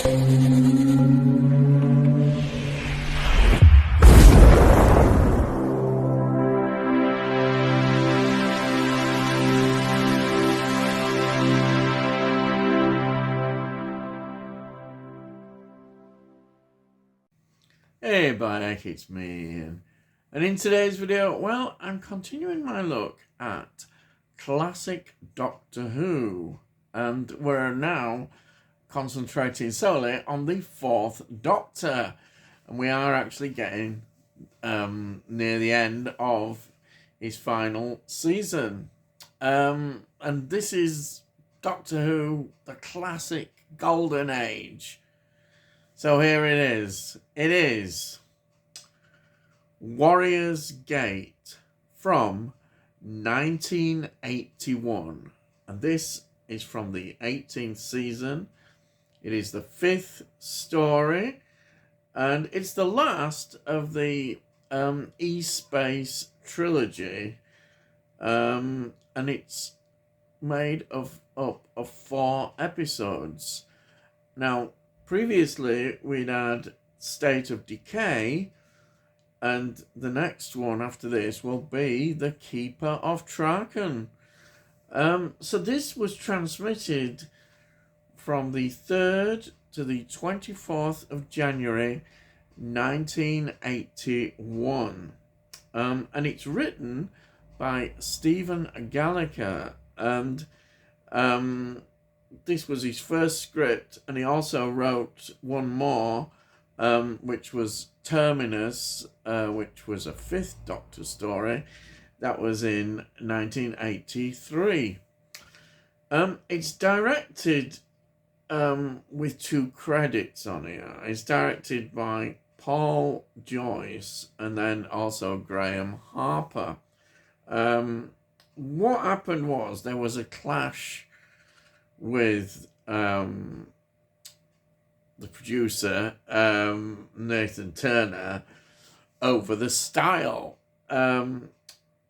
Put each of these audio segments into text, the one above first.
Hey Bayek, it's me Ian. And in today's video, well, I'm continuing my look at classic Doctor Who. And we're now concentrating solely on the Fourth Doctor. And we are actually getting near the end of his final season. And this is Doctor Who, the classic golden age. So here it is. It is Warrior's Gate from 1981. And this is from the 18th season. It is the 5th story. And it's the last of the E-Space trilogy. And it's made up of 4 episodes. Now, previously, we'd had State of Decay, and the next one after this will be The Keeper of Traken. So this was transmitted from the 3rd to the 24th of January, 1981. And it's written by Stephen Gallagher, and this was his first script, and he also wrote one more, which was Terminus, which was a 5th Doctor story. That was in 1983. It's directed with 2 credits on here. It's directed by Paul Joyce and then also Graham Harper. What happened was there was a clash with the producer, Nathan Turner, over the style.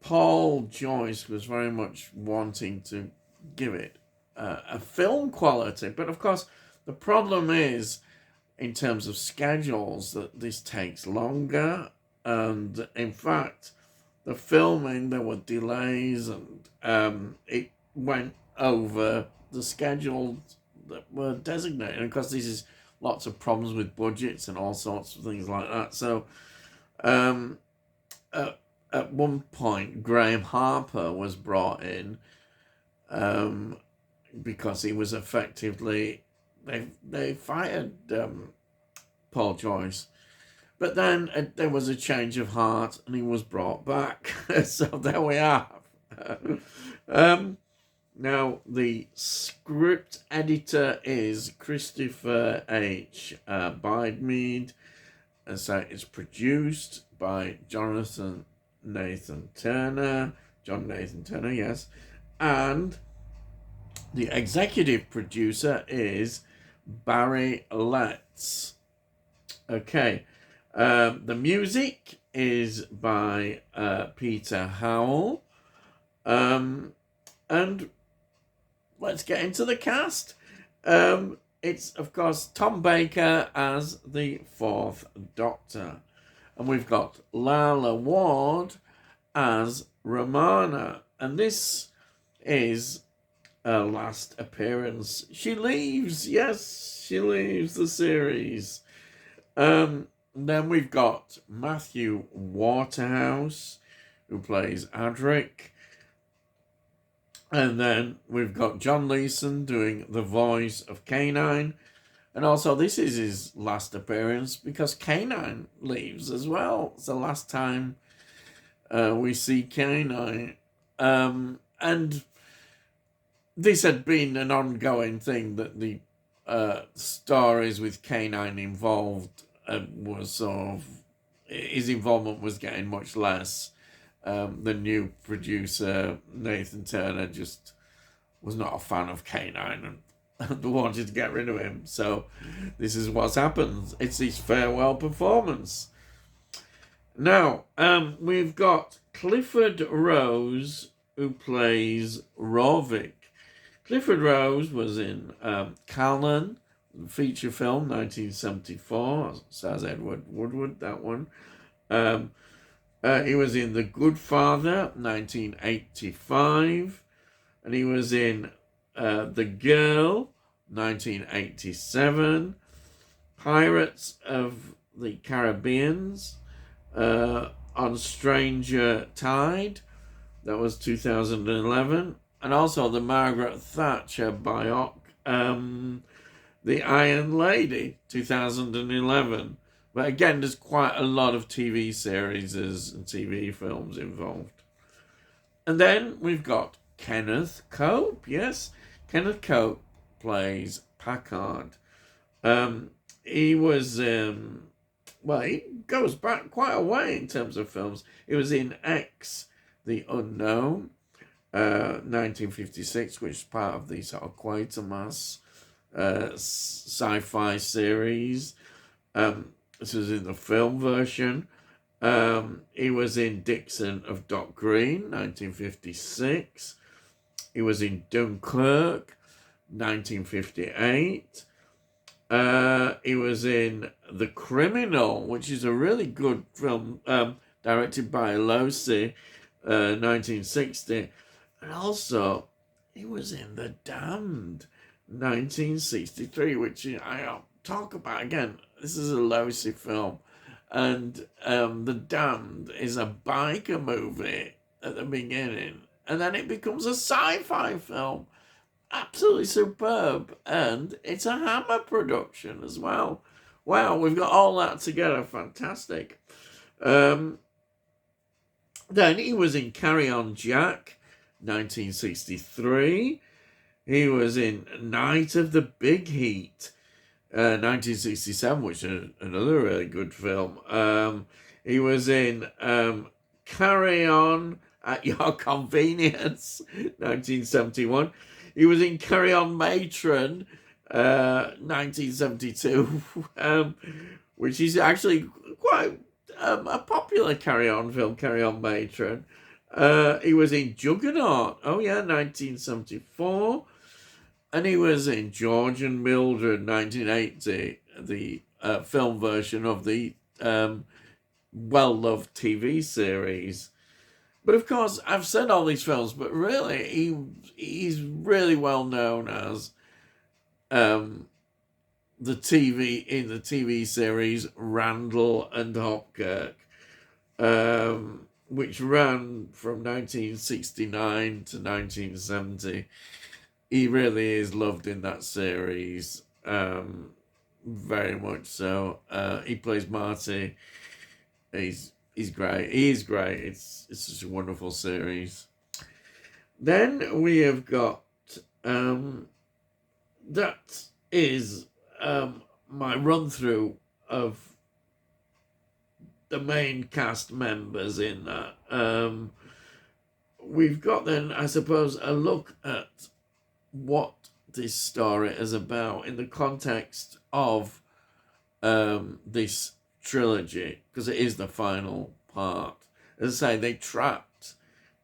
Paul Joyce was very much wanting to give it a film quality, but of course the problem is, in terms of schedules, that this takes longer, and in fact the filming, there were delays, and it went over the schedules that were designated. And of course, this is lots of problems with budgets and all sorts of things like that. So at one point, Graham Harper was brought in because he was effectively, they fired Paul Joyce. But then there was a change of heart and he was brought back. So there we are. Now, the script editor is Christopher H. Bidmead. And so it's produced by John Nathan Turner, yes. And the executive producer is Barry Letts. Okay. The music is by Peter Howell. And let's get into the cast. It's, of course, Tom Baker as the 4th Doctor. And we've got Lalla Ward as Romana. And this is her last appearance. She leaves. Yes, she leaves the series. Then we've got Matthew Waterhouse, who plays Adric. And then we've got John Leeson doing the voice of K9. And also, this is his last appearance because K9 leaves as well. It's the last time we see K9. And this had been an ongoing thing, that the stories with K9 involved was sort of, his involvement was getting much less. The new producer, Nathan Turner, just was not a fan of K9 and wanted to get rid of him. So this is what's happened. It's his farewell performance. Now, we've got Clifford Rose, who plays Rovik. Clifford Rose was in Callan, feature film, 1974, stars Edward Woodward, that one. Um, he was in The Good Father, 1985, and he was in The Girl, 1987, Pirates of the Caribbeans, on Stranger Tide, that was 2011, and also the Margaret Thatcher biopic, The Iron Lady, 2011. But again, there's quite a lot of TV series and TV films involved. And then we've got Kenneth Cope. Yes, Kenneth Cope plays Packard. He was, well, he goes back quite a way in terms of films. He was in X, The Unknown, 1956, which is part of the sort of Quatermass sci-fi series. This was in the film version. He was in Dixon of Dock Green, 1956. He was in Dunkirk, 1958. He was in The Criminal, which is a really good film, directed by Losi, 1960. And also, he was in The Damned, 1963, which I'll talk about again. This is a Losi film. And The Damned is a biker movie at the beginning. And then it becomes a sci-fi film. Absolutely superb. And it's a Hammer production as well. Wow, we've got all that together. Fantastic. Then he was in Carry On Jack, 1963. He was in Night of the Big Heat, 1967, which is another really good film. He was in Carry On at Your Convenience, 1971. He was in Carry On Matron, 1972, which is actually quite a popular Carry On film, Carry On Matron. He was in Juggernaut, 1974. And he was in George and Mildred, 1980, the film version of the well-loved TV series. But of course, I've said all these films, but really, he's really well known as the TV series Randall and Hopkirk, which ran from 1969 to 1970. He really is loved in that series, very much so. He plays Marty. He's great. He is great. It's such a wonderful series. Then we have got that is my run through of the main cast members in that. We've got then, I suppose, a look at what this story is about in the context of this trilogy, because it is the final part. As I say, they trapped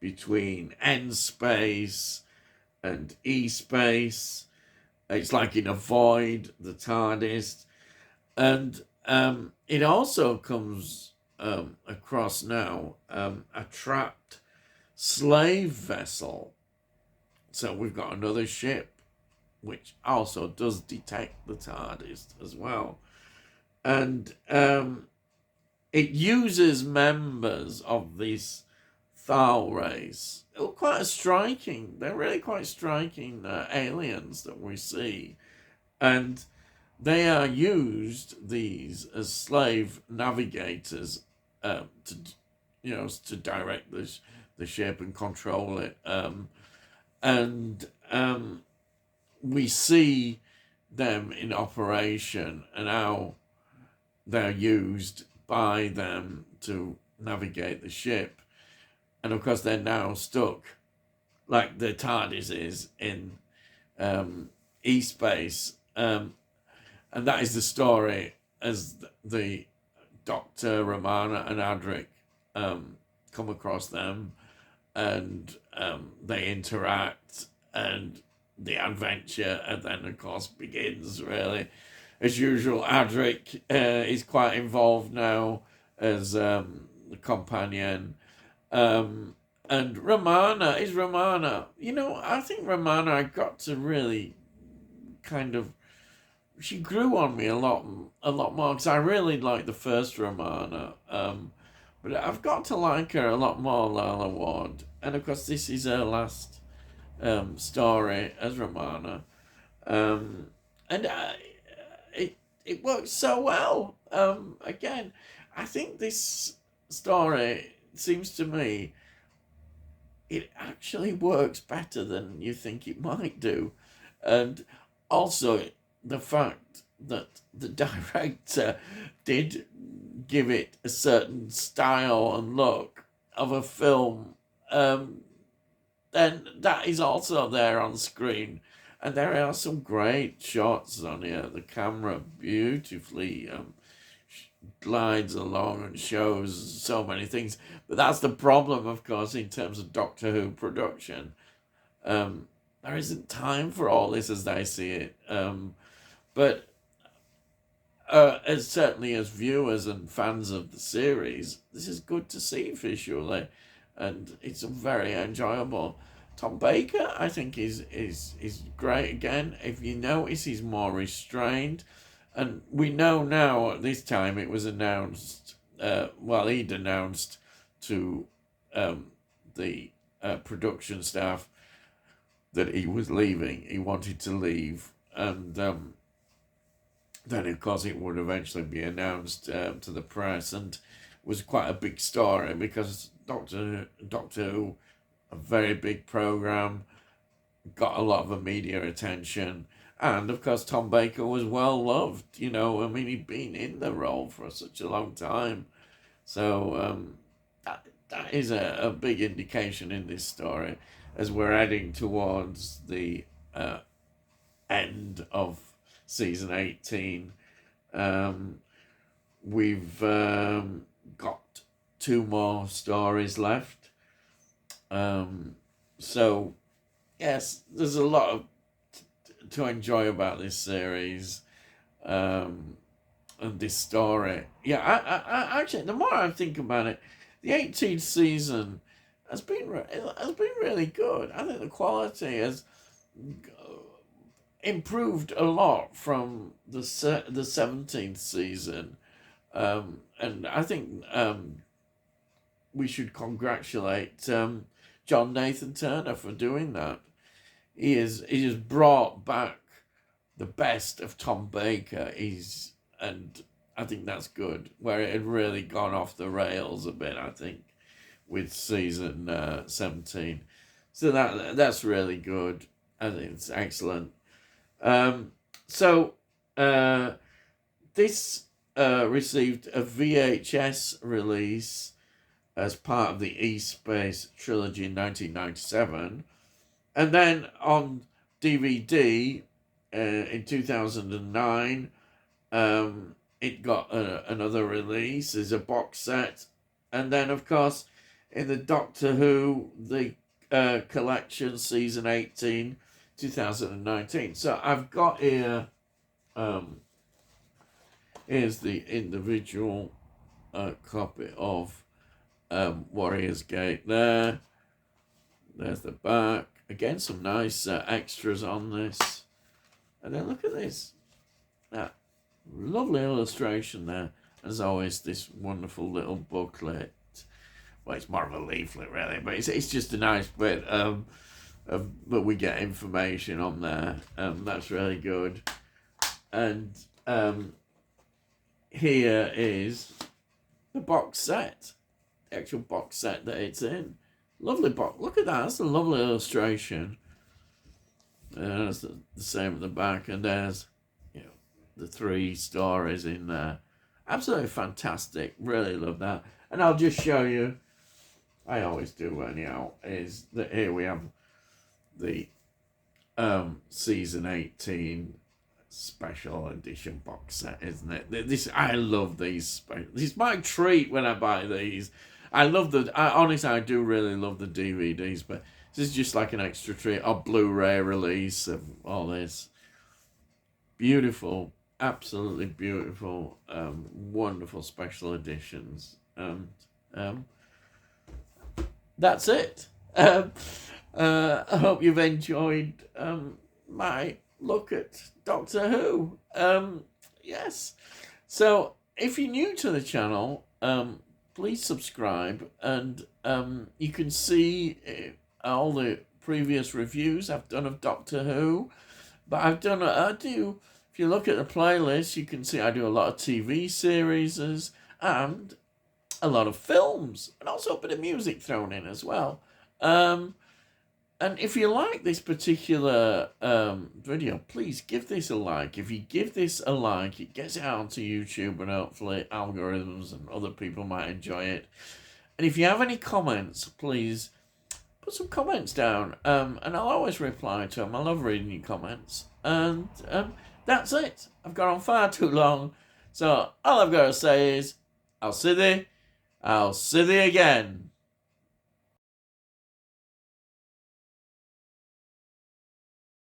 between N space and E space. It's like in a void, the TARDIS. And it also comes across now a trapped slave vessel. So we've got another ship which also does detect the TARDIS as well. And it uses members of this Thal race. They're really quite striking aliens that we see. And they are used, these, as slave navigators to direct the ship and control it. And we see them in operation and how they're used by them to navigate the ship. And of course, they're now stuck, like the TARDIS is in E-space. And that is the story as the Doctor, Romana, and Adric come across them, and they interact, and the adventure, and then of course begins really. As usual, Adric is quite involved now as the companion. And Romana. I think Romana got to really kind of, she grew on me a lot more because I really liked the first Romana. But I've got to like her a lot more, Lalla Ward. And of course, this is her last story as Romana. And it works so well. Again, I think this story seems to me it actually works better than you think it might do. And also the fact that the director did give it a certain style and look of a film, then that is also there on screen. And there are some great shots on here. The camera beautifully glides along and shows so many things. But that's the problem, of course, in terms of Doctor Who production. There isn't time for all this as I see it. But as certainly as viewers and fans of the series, this is good to see visually, and it's very enjoyable. Tom Baker, I think, is great again. If you notice, he's more restrained, and we know now at this time it was announced. He'd announced to the production staff that he was leaving. He wanted to leave, and then of course it would eventually be announced to the press, and was quite a big story because Doctor Who, a very big program, got a lot of media attention, and of course Tom Baker was well loved. He'd been in the role for such a long time, so that is a big indication in this story as we're heading towards the end of season 18. We've got 2 more stories left. So, yes, there's a lot to enjoy about this series and this story. Yeah, I actually, the more I think about it, the 18th season has been really good. I think the quality has improved a lot from the 17th season, and I think we should congratulate John Nathan Turner for doing that. He has brought back the best of Tom Baker. And I think that's good. Where it had really gone off the rails a bit, I think, with season 17. So that's really good. I think it's excellent. This received a VHS release as part of the E-Space trilogy in 1997. And then on DVD in 2009, it got another release as a box set. And then, of course, in the Doctor Who, the collection, season 18, 2019. So I've got here, here's the individual copy of Warriors Gate there. There's the back. Again, some nice extras on this. And then look at this. That lovely illustration there. As always, this wonderful little booklet. Well, it's more of a leaflet, really, but it's just a nice bit but we get information on there. That's really good. And here is the box set. The actual box set that it's in. Lovely box. Look at that. That's a lovely illustration. That's the same at the back. And there's, the 3 stories in there. Absolutely fantastic. Really love that. And I'll just show you. I always do anyhow. Is that here we have the season 18 special edition box set, isn't it? I love these. This is my treat when I buy these. Honestly, I do really love the DVDs, but This is just like an extra treat, a Blu-ray release of all this. Beautiful, absolutely beautiful, wonderful special editions. And that's it. I hope you've enjoyed my look at Doctor Who. Yes. So if you're new to the channel, please subscribe, and you can see all the previous reviews I've done of Doctor Who. But I do, if you look at the playlist, you can see I do a lot of TV series and a lot of films, and also a bit of music thrown in as well. And if you like this particular video, please give this a like. If you give this a like, it gets it out onto YouTube, and hopefully algorithms and other people might enjoy it. And if you have any comments, please put some comments down, and I'll always reply to them. I love reading your comments. And that's it. I've gone on far too long. So all I've got to say is, I'll see thee again.